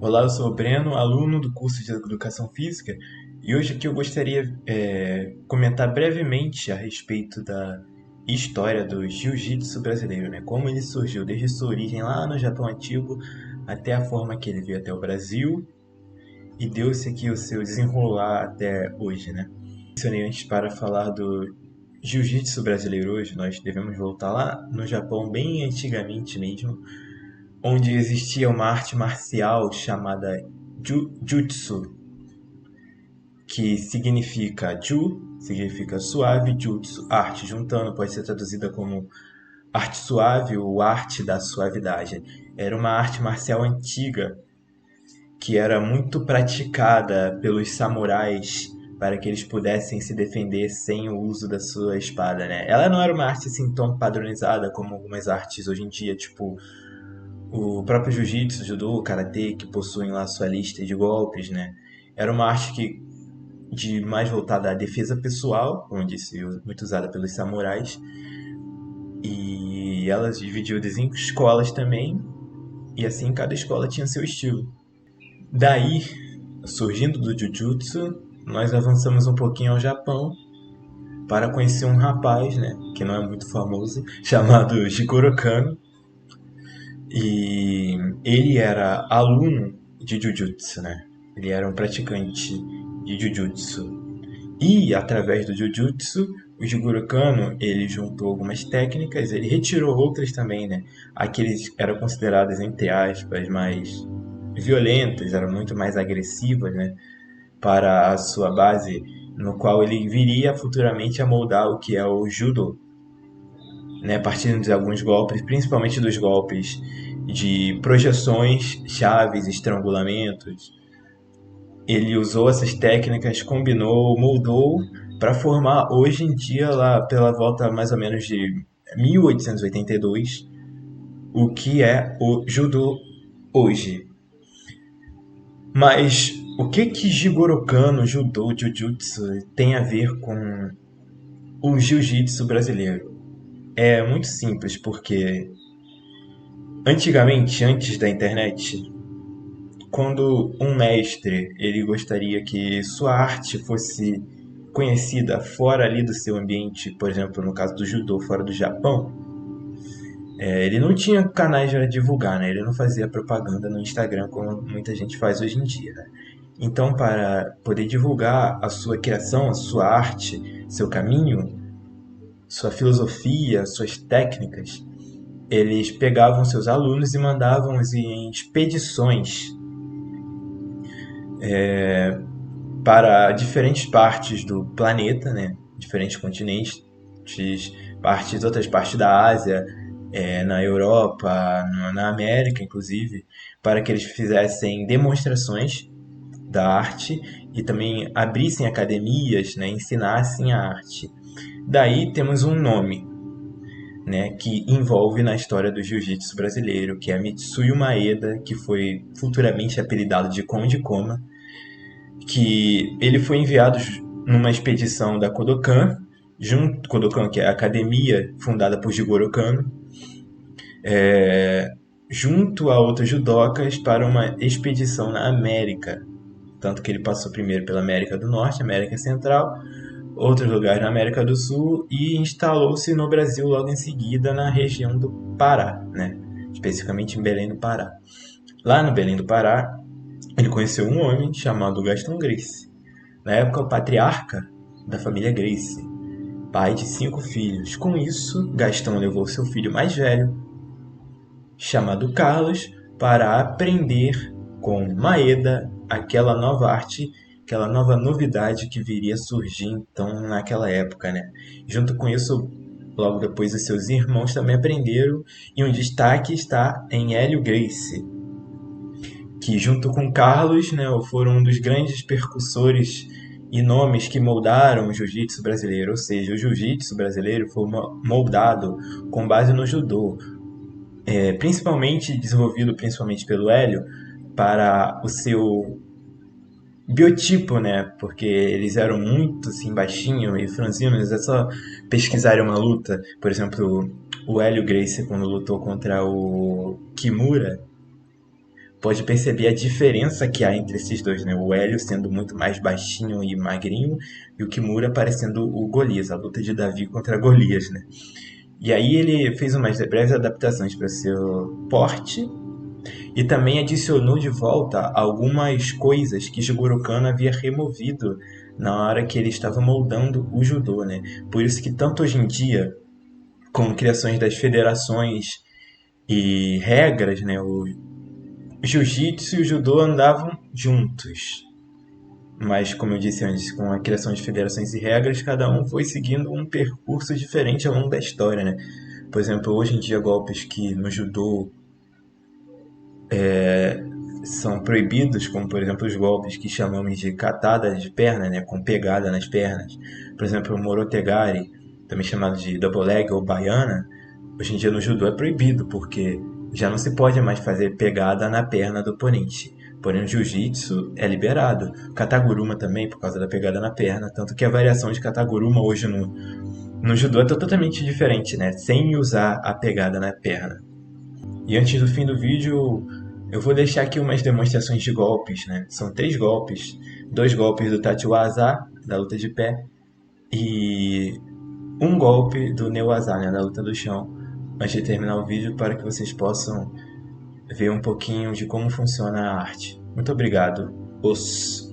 Olá, eu sou o Breno, aluno do curso de Educação Física, e hoje aqui eu gostaria comentar brevemente a respeito da história do jiu-jitsu brasileiro, né? Como ele surgiu desde sua origem lá no Japão Antigo até a forma que ele veio até o Brasil e deu-se aqui o seu desenrolar até hoje, né? Mencionei antes para falar do jiu-jitsu brasileiro hoje, nós devemos voltar lá no Japão bem antigamente mesmo, onde existia uma arte marcial chamada Jutsu, que significa Ju, significa suave, Jutsu, arte, juntando, pode ser traduzida como arte suave ou arte da suavidade. Era uma arte marcial antiga que era muito praticada pelos samurais para que eles pudessem se defender sem o uso da sua espada, né? Ela não era uma arte assim tão padronizada como algumas artes hoje em dia, tipo o próprio jiu-jitsu, judô, o karatê, que possuem lá sua lista de golpes, né? Era uma arte de mais voltada à defesa pessoal, como eu disse, muito usada pelos samurais. E ela dividiu em cinco escolas também, e assim cada escola tinha seu estilo. Daí, surgindo do Jujutsu, nós avançamos um pouquinho ao Japão para conhecer um rapaz, né, que não é muito famoso, chamado Jigoro Kano. E ele era aluno de Jujutsu, né? Ele era um praticante de Jujutsu. E através do Jujutsu, o Jigoro Kano, ele juntou algumas técnicas, ele retirou outras também, né? Aqueles eram consideradas, entre aspas, mais violentas, eram muito mais agressivas, né? Para a sua base, no qual ele viria futuramente a moldar o que é o Judo, né? Partindo de alguns golpes, principalmente dos golpes de projeções, chaves, estrangulamentos. Ele usou essas técnicas, combinou, moldou para formar hoje em dia, lá pela volta mais ou menos de 1882, o que é o judô hoje. Mas o que Jigoro Kano, judô, jiu-jitsu tem a ver com o jiu-jitsu brasileiro? É muito simples, porque antigamente, antes da internet, quando um mestre ele gostaria que sua arte fosse conhecida fora ali do seu ambiente, por exemplo, no caso do judô, fora do Japão, ele não tinha canais para divulgar, né? Ele não fazia propaganda no Instagram como muita gente faz hoje em dia, né? Então, para poder divulgar a sua criação, a sua arte, seu caminho, sua filosofia, suas técnicas, eles pegavam seus alunos e mandavam-os em expedições para diferentes partes do planeta, né? Diferentes continentes, outras partes da Ásia, na Europa, na América, inclusive, para que eles fizessem demonstrações da arte e também abrissem academias, né? Ensinassem a arte. Daí temos um nome, né, que envolve na história do jiu-jitsu brasileiro, que é Mitsuyo Maeda, que foi futuramente apelidado de Conde Koma, que ele foi enviado numa expedição da Kodokan, Kodokan, que é a academia fundada por Jigoro Kano, junto a outros judocas para uma expedição na América. Tanto que ele passou primeiro pela América do Norte, América Central, outros lugares na América do Sul e instalou-se no Brasil logo em seguida na região do Pará, né? Especificamente em Belém do Pará. Lá no Belém do Pará, ele conheceu um homem chamado Gastão Gracie, na época o patriarca da família Gracie, pai de 5 filhos. Com isso, Gastão levou seu filho mais velho, chamado Carlos, para aprender com Maeda aquela nova arte, aquela nova novidade que viria a surgir então naquela época, né? Junto com isso, logo depois os seus irmãos também aprenderam e um destaque está em Hélio Gracie, que junto com Carlos, né, foram um dos grandes percussores e nomes que moldaram o jiu-jitsu brasileiro, ou seja, o jiu-jitsu brasileiro foi moldado com base no judô, principalmente desenvolvido principalmente pelo Hélio para o seu biotipo, né? Porque eles eram muito assim baixinho e franzinos, é só pesquisarem uma luta, por exemplo, o Hélio Gracie quando lutou contra o Kimura, pode perceber a diferença que há entre esses dois, né? O Hélio sendo muito mais baixinho e magrinho e o Kimura parecendo o Golias, a luta de Davi contra Golias, né? E aí ele fez umas breves adaptações para seu porte e também adicionou de volta algumas coisas que Jigoro Kano havia removido na hora que ele estava moldando o judô, né? Por isso que tanto hoje em dia, com criações das federações e regras, né, o jiu-jitsu e o judô andavam juntos. Mas, como eu disse antes, com a criação de federações e regras, cada um foi seguindo um percurso diferente ao longo da história, né? Por exemplo, hoje em dia, golpes que no judô são proibidos, como por exemplo os golpes que chamamos de catada de perna, né, com pegada nas pernas. Por exemplo, o morotegari, também chamado de double leg ou baiana, hoje em dia no judô é proibido, porque já não se pode mais fazer pegada na perna do oponente. Porém, no jiu-jitsu é liberado. Kataguruma também, por causa da pegada na perna. Tanto que a variação de Kataguruma hoje no judô é totalmente diferente, né? Sem usar a pegada na perna. E antes do fim do vídeo, eu vou deixar aqui umas demonstrações de golpes, né? São 3 golpes. 2 golpes do Tachiwaza, da luta de pé, e um golpe do Neuwaza, né? Da luta do chão, antes de terminar o vídeo, para que vocês possam ver um pouquinho de como funciona a arte. Muito obrigado. Os